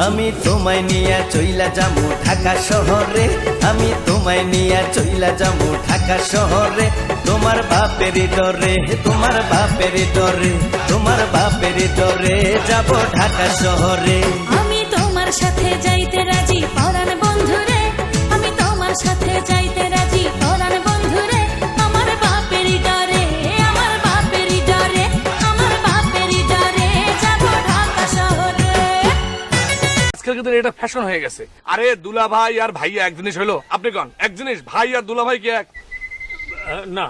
আমি তোমায় নিয়া চইলা যামু ঢাকা শহরে, আমি তোমায় নিয়া চইলা যামু ঢাকা শহরে। তোমার বাপের ডরে, তোমার বাপের ডরে, তোমার বাপের ডরে যাব ঢাকা শহরে। আমি তোমার সাথে যাইতে রাজি পরাণ বন্ধুরে, আমি তোমার সাথে যাইতে রাজি পরাণ বন্ধুরে। আমার বাপের ডরে, আমার বাপের ডরে, আমার বাপের ডরে যাব ঢাকা শহরে। আজকাল কিন্তু এটা ফ্যাশন হয়ে গেছে। আরে দুলা ভাই আর ভাইয়া এক জিনিস হলো? আপনি কন এক জিনিস, ভাই আর দুলা ভাই কি এক? না।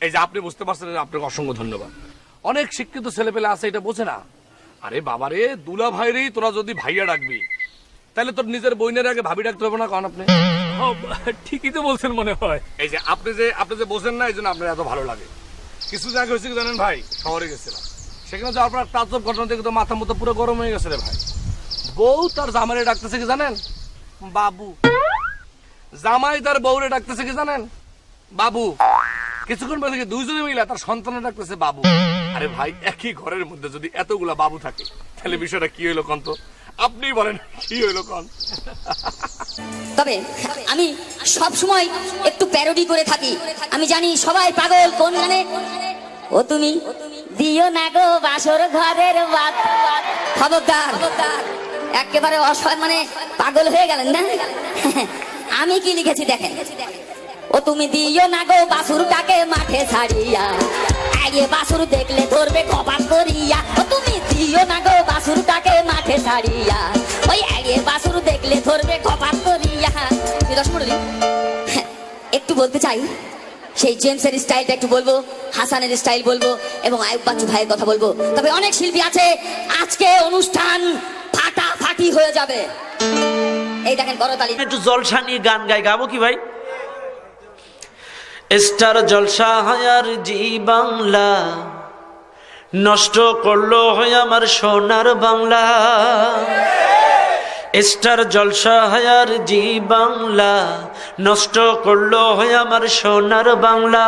এই যে আপনি বুঝতে পারছেন, আপনাকে অসংখ্য ধন্যবাদ। অনেক শিক্ষিত ছেলে পেলে আছে এটা বোঝে না। আরে বাবারে, দুলা ভাইরেই তোরা যদি ভাইয়া ডাকবি, তাহলে তোর নিজের বইনের আগে ভাবি ডাকতে হবে না? কন আপনি ঠিকই তো বলছেন মনে হয়। এই যে আপনি যে বোঝেন না, এই জন্য আপনার এত ভালো লাগে। কিছু জায়গা হয়েছে কি জানেন ভাই, শহরে গেছিলাম, সেখানে যাওয়ার পর তাজ্জব ঘটনা থেকে তো মাথা মতো পুরো গরম হয়ে গেছে রে ভাই। বউ তার জামাইরে ডাকতেছে কি জানেন? বাবু। জামাই তার বউরে ডাকতেছে কি জানেন? বাবু। কিছুক্ষণ পরে থেকে দুইজনে মিলে তার সন্তানে ডাকতেছে বাবু। আরে ভাই, একই ঘরের মধ্যে যদি এতগুলা বাবু থাকে, তাহলে বিষয়টা কি হইলো কন তো? আপনি বলেন কি হইলো কন? তবে আমি সব সময় একটু প্যারোডি করে থাকি। আমি জানি সবাই পাগল কোন গানে। ও তুমি দিও না গো বাসর ঘরের বাত। খবরদার, একেবারে অসহায়, মানে পাগল হয়ে গেলেন না? আমি কি লিখেছি দেখেন। ও তুমি দিও না গো বাসুরটাকে মাঠে ছাড়িয়া, আগে বাসুর দেখলে ধরবে কপাল করিয়া। ও তুমি দিও না গো বাসুরটাকে মাঠে ছাড়িয়া, ওই আগে বাসুর দেখলে ধরবে কপাল করিয়া। একটু বলতে চাই, সেই জেমসের স্টাইলটা একটু বলবো, হাসানের স্টাইল বলবো, এবং আয়ুব বাচ্চু ভাইয়ের কথা বলবো। তবে অনেক শিল্পী আছে, আজকে অনুষ্ঠান ফাটাফাটি হয়ে যাবে। এই দেখেন করতালি। একটু জলসা নিয়ে গান গাবো কি ভাই? স্টার জলসা হায়ার জি বাংলা, নষ্ট করলো হয় আমার সোনার বাংলা। স্টার জলসা হায়ার জি বাংলা, নষ্ট করলো হয় আমার সোনার বাংলা।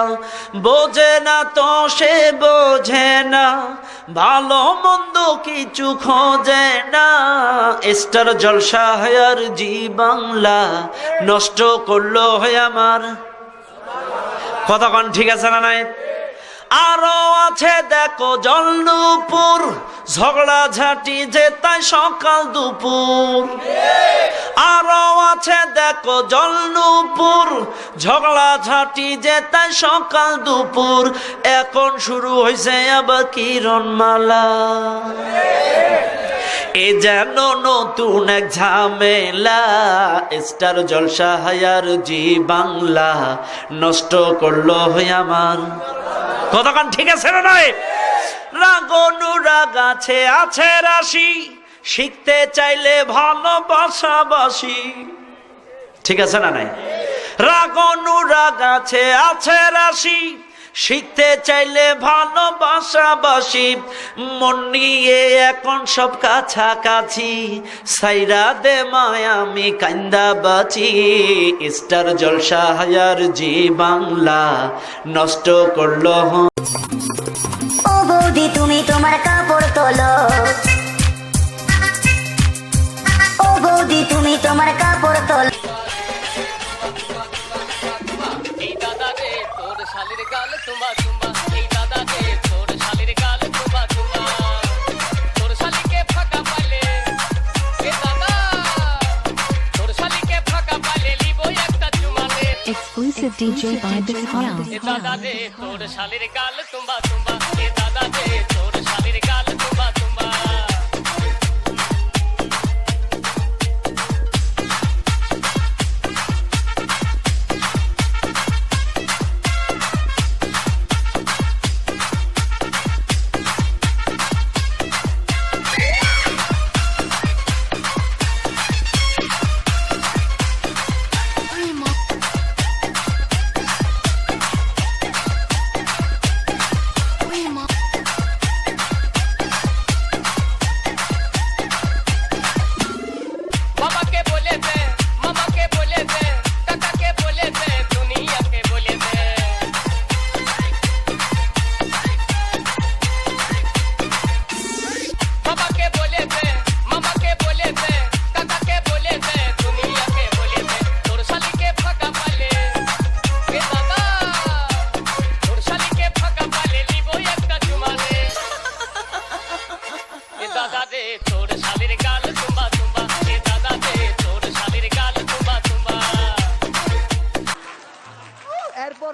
বোঝে না তো সে বোঝে না, ভালো মন্দ কিছু খোঁজে না। স্টার জলসা হায়ার জি বাংলা, নষ্ট করলো হয় আমার। কতক্ষণ ঠিক আছে না নাই? আরো আছে দেখো জলনুপুর, ঝগড়া ঝাঁটি যে তাই সকাল দুপুর। আরো আছে দেখো জলনুপুর, ঝগড়া ঝাঁটি যে তাই সকাল দুপুর। এখন শুরু হয়েছে আবার কিরণমালা, এ যেন নতুন এক ঝামেলা। স্টার জলসা হায়ার জি বাংলা, নষ্ট করলো হয় আমার। কতক্ষণ ঠিক আছে না নয়? রাগ অনুরাগ আছে রাশি, শিখতে চাইলে ভালোবাসাবাসি। ঠিক আছে না নাই? রাগ অনুরাগ আছে রাশি, শিখতে চাইলে ভালোবাসাবাসি। মন নিয়ে এখন সব কাছাকাছি, সাইরা দে মায়া আমি কান্দা বাঁচি। স্টার জলসা হায়ার জি বাংলা, নষ্ট করলো। ও বৌদি তুমি তোমার কাপড় তোলো, ও বৌদি তুমি তোমার কাপড় তোলো। এই দাদা রে তোর শালির গাল তোমা তোমা, এই দাদা রে তোর শালির গাল তোমা তোমা। তোর শালিকে ফাঁকা পাইলে, এ দাদা তোর শালিকে ফাঁকা পাইলে লিবো একটা চুমা রে। Exclusive DJ by Big House. এ দাদা রে তোর শালির গাল তোমা তোমা, এ দাদা রে তোর শালির গাল তোমা তোমা।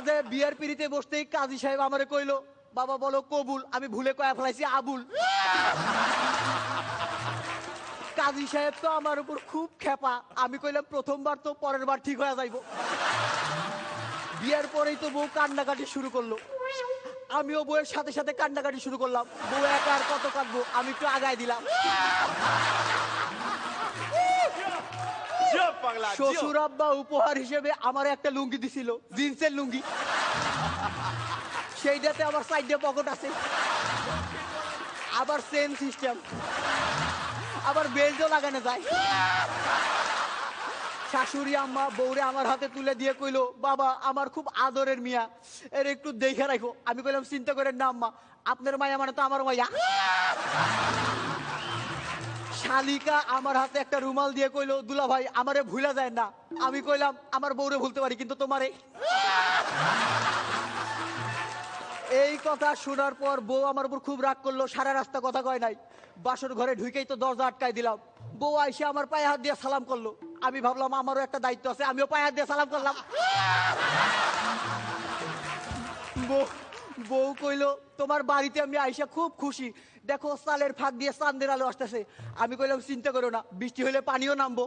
যে বিয়ের পিড়িতে বসতেই কাজী সাহেব আমারে কইলো বাবা বলো কবুল, আমি ভুলে কয়া ফেলাইছি আবুল। কাজী সাহেব তো আমার উপর খুব খেপা, আমি কইলাম প্রথমবার তো, পরের বার ঠিক হয়ে যাইব। বিয়ের পরেই তো বউ কান্নাকাটি শুরু করলো, আমিও বউয়ের সাথে সাথে কান্নাকাটি শুরু করলাম। বউ একা আর কত কাঁদবো, আমি একটু আগায় দিলাম। শ্বশুর আব্বা উপহার হিসেবে আমার একটা লুঙ্গি দিছিল, জিন্সের লুঙ্গি, সেইটাতে আবার সাইডে পকেট আছে, আবার চেন সিস্টেম, আবার বেল্টও লাগানো যায়। শাশুড়ি আম্মা বউরে আমার হাতে তুলে দিয়ে কইলো বাবা আমার খুব আদরের মিয়া, এর একটু দেখে রাখো। আমি কইলাম চিন্তা করেন না আম্মা, আপনার মায়া মানে তো আমার মায়া। শালিকা আমার হাতে একটা রুমাল দিয়ে কইলো দুলা ভাই আমারে ভুলা যায় না। আমি কইলাম আমার বউরে ভুলতে পারি কিন্তু তোমারে। এই কথা শোনার পর বউ আমার উপর খুব রাগ করলো, সারা রাস্তা কথা কয় নাই। বাসর ঘরে ঢুকেই তো দরজা আটকাই দিলাম। বউ আইসে আমার পায়ে হাত দিয়ে সালাম করলো, আমি ভাবলাম আমারও একটা দায়িত্ব আছে, আমিও পায়ে হাত দিয়ে সালাম করলাম। বউ কইলো তোমার বাড়িতে আমি আইসা খুব খুশি, দেখো সালের ফাঁক দিয়ে চাঁদের আলো আসতেছে। আমি কইলাম চিন্তা করো না, বৃষ্টি হলে পানিও নামবো।